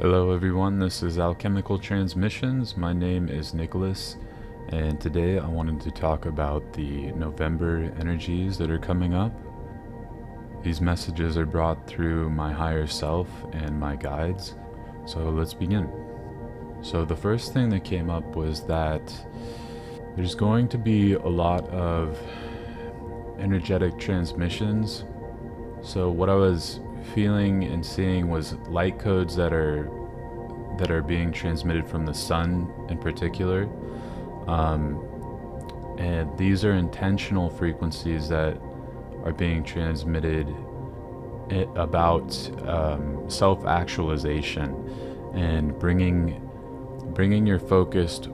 Hello everyone, this is Alchemical Transmissions. My name is Nicholas, and today I wanted to talk about the November energies that are coming up. These messages are brought through my higher self and my guides, so let's begin. So the first thing that came up was that there's going to be a lot of energetic transmissions. So what I was feeling and seeing was light codes that are being transmitted from the sun in particular, and these are intentional frequencies that are being transmitted about self-actualization and bringing your focus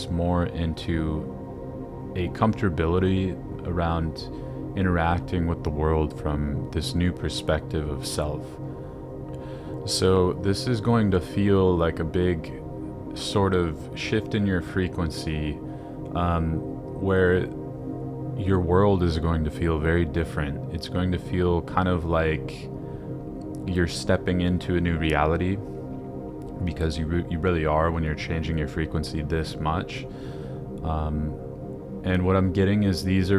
more into a comfortability around interacting with the world from this new perspective of self. So this is going to feel like a big sort of shift in your frequency, where your world is going to feel very different. It's going to feel kind of like you're stepping into a new reality, because you really are when you're changing your frequency this much. And what I'm getting is these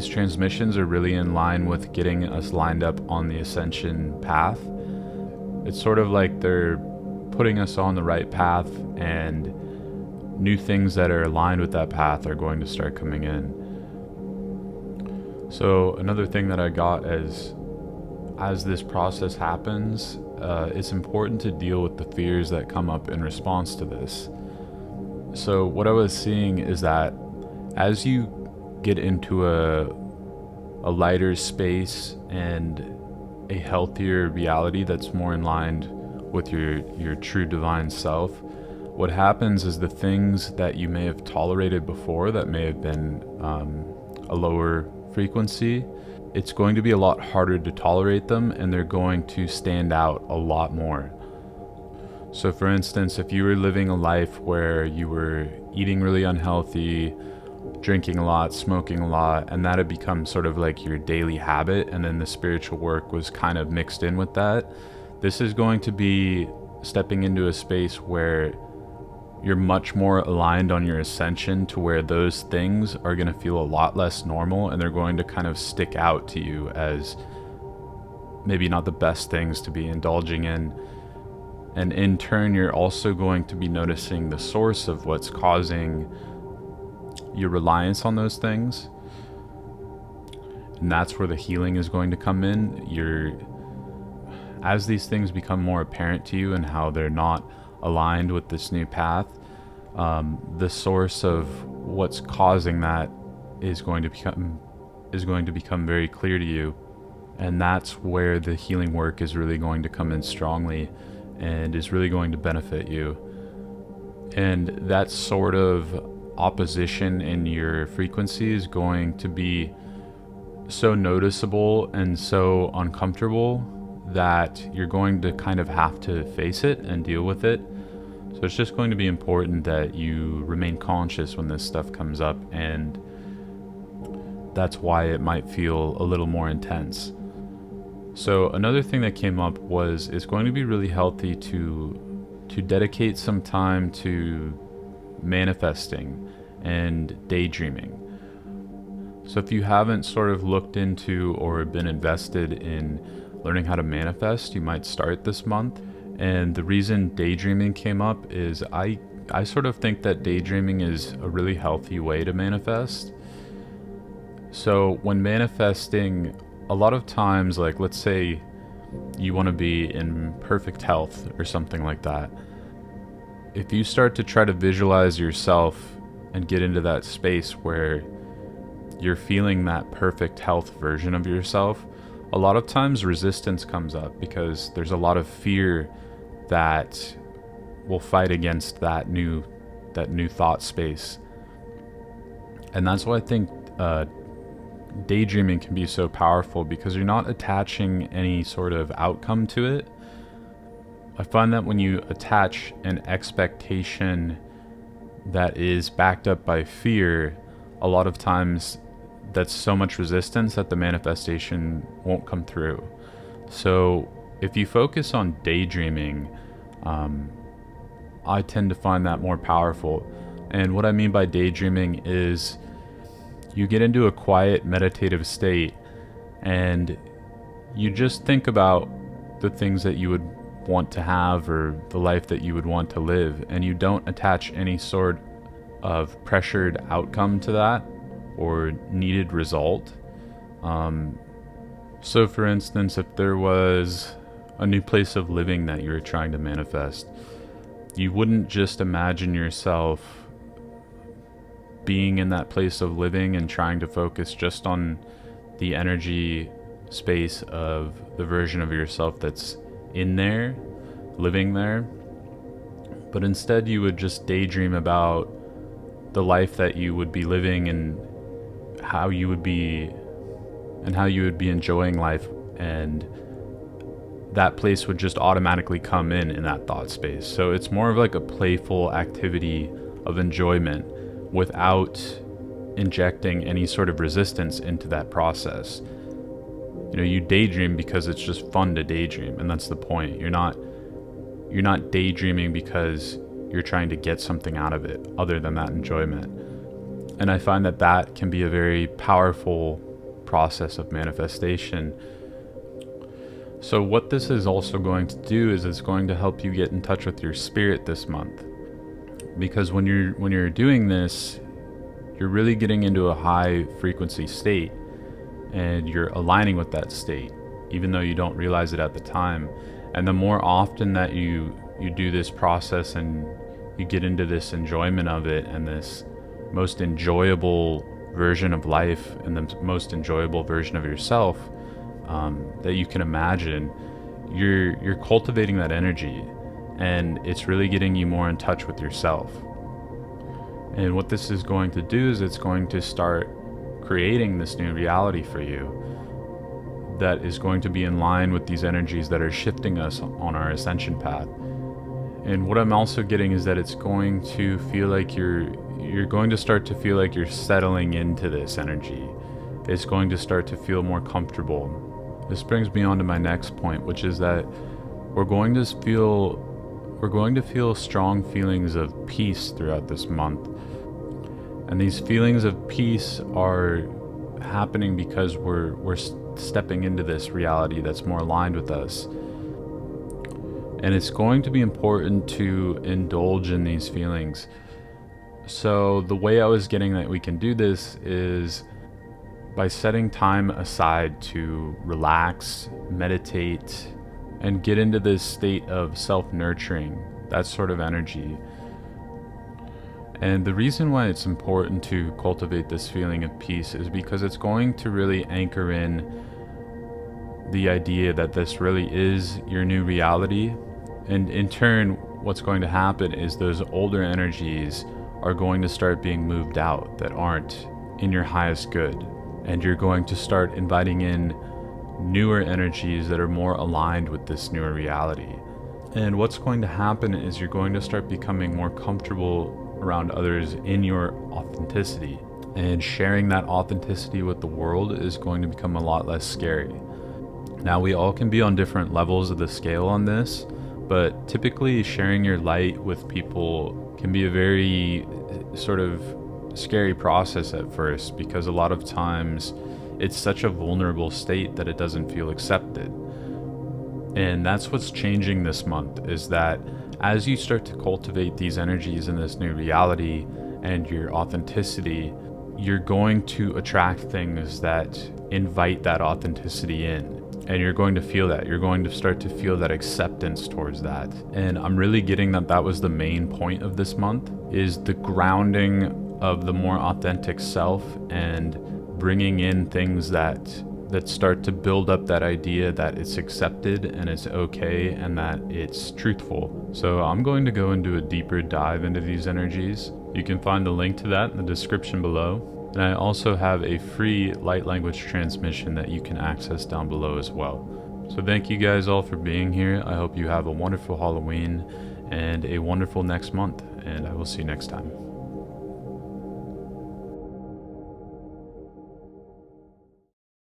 transmissions are really in line with getting us lined up on the ascension path. It's sort of like they're putting us on the right path, and new things that are aligned with that path are going to start coming in. So another thing that I got as this process happens, it's important to deal with the fears that come up in response to this. So what I was seeing is that as you get into a lighter space and a healthier reality that's more in line with your true divine self, what happens is the things that you may have tolerated before that may have been a lower frequency, it's going to be a lot harder to tolerate them, and they're going to stand out a lot more. So for instance, if you were living a life where you were eating really unhealthy, drinking a lot, smoking a lot, and that had become sort of like your daily habit, and then the spiritual work was kind of mixed in with that, this is going to be stepping into a space where you're much more aligned on your ascension, to where those things are going to feel a lot less normal, and they're going to kind of stick out to you as maybe not the best things to be indulging in. And in turn, you're also going to be noticing the source of what's causing your reliance on those things. And that's where the healing is going to come in. As these things become more apparent to you and how they're not aligned with this new path, the source of what's causing that is going to become very clear to you. And that's where the healing work is really going to come in strongly and is really going to benefit you. And that sort of opposition in your frequency is going to be so noticeable and so uncomfortable that you're going to kind of have to face it and deal with it. So it's just going to be important that you remain conscious when this stuff comes up, and that's why it might feel a little more intense. So another thing that came up was it's going to be really healthy to dedicate some time to manifesting and daydreaming. So if you haven't sort of looked into or been invested in learning how to manifest, you might start this month. And the reason daydreaming came up is I sort of think that daydreaming is a really healthy way to manifest. So when manifesting, a lot of times, like let's say you want to be in perfect health or something like that. If you start to try to visualize yourself and get into that space where you're feeling that perfect health version of yourself, a lot of times resistance comes up because there's a lot of fear that will fight against that new thought space. And that's why I think daydreaming can be so powerful, because you're not attaching any sort of outcome to it. I find that when you attach an expectation that is backed up by fear, a lot of times that's so much resistance that the manifestation won't come through. So if you focus on daydreaming, I tend to find that more powerful. And what I mean by daydreaming is you get into a quiet meditative state and you just think about the things that you would want to have or the life that you would want to live, and you don't attach any sort of pressured outcome to that or needed result. So for instance, if there was a new place of living that you were trying to manifest, you wouldn't just imagine yourself being in that place of living and trying to focus just on the energy space of the version of yourself that's in there, living there. But instead you would just daydream about the life that you would be living and how you would be enjoying life, and that place would just automatically come in that thought space. So it's more of like a playful activity of enjoyment without injecting any sort of resistance into that process. You know, you daydream because it's just fun to daydream, and that's the point. You're not daydreaming because you're trying to get something out of it other than that enjoyment. And I find that that can be a very powerful process of manifestation. So what this is also going to do is it's going to help you get in touch with your spirit this month. Because when you're doing this, you're really getting into a high frequency state and you're aligning with that state, even though you don't realize it at the time. And the more often that you do this process and you get into this enjoyment of it and this most enjoyable version of life and the most enjoyable version of yourself that you can imagine, you're cultivating that energy, and it's really getting you more in touch with yourself. And what this is going to do is it's going to start creating this new reality for you that is going to be in line with these energies that are shifting us on our ascension path. And what I'm also getting is that it's going to feel like you're going to start to feel like you're settling into this energy. It's going to start to feel more comfortable. This brings me on to my next point, which is that we're going to feel strong feelings of peace throughout this month. And these feelings of peace are happening because we're stepping into this reality that's more aligned with us. And it's going to be important to indulge in these feelings. So the way I was getting that we can do this is by setting time aside to relax, meditate, and get into this state of self-nurturing, that sort of energy. And the reason why it's important to cultivate this feeling of peace is because it's going to really anchor in the idea that this really is your new reality. And in turn, what's going to happen is those older energies are going to start being moved out that aren't in your highest good. And you're going to start inviting in newer energies that are more aligned with this newer reality. And what's going to happen is you're going to start becoming more comfortable around others in your authenticity. And sharing that authenticity with the world is going to become a lot less scary. Now, we all can be on different levels of the scale on this, but typically sharing your light with people can be a very sort of scary process at first, because a lot of times it's such a vulnerable state that it doesn't feel accepted. And that's what's changing this month, is that as you start to cultivate these energies in this new reality and your authenticity, you're going to attract things that invite that authenticity in. And you're going to feel that. You're going to start to feel that acceptance towards that. And I'm really getting that that was the main point of this month, is the grounding of the more authentic self and bringing in things that start to build up that idea that it's accepted and it's okay and that it's truthful. So I'm going to go and do a deeper dive into these energies. You can find the link to that in the description below. And I also have a free light language transmission that you can access down below as well. So thank you guys all for being here. I hope you have a wonderful Halloween and a wonderful next month, and I will see you next time.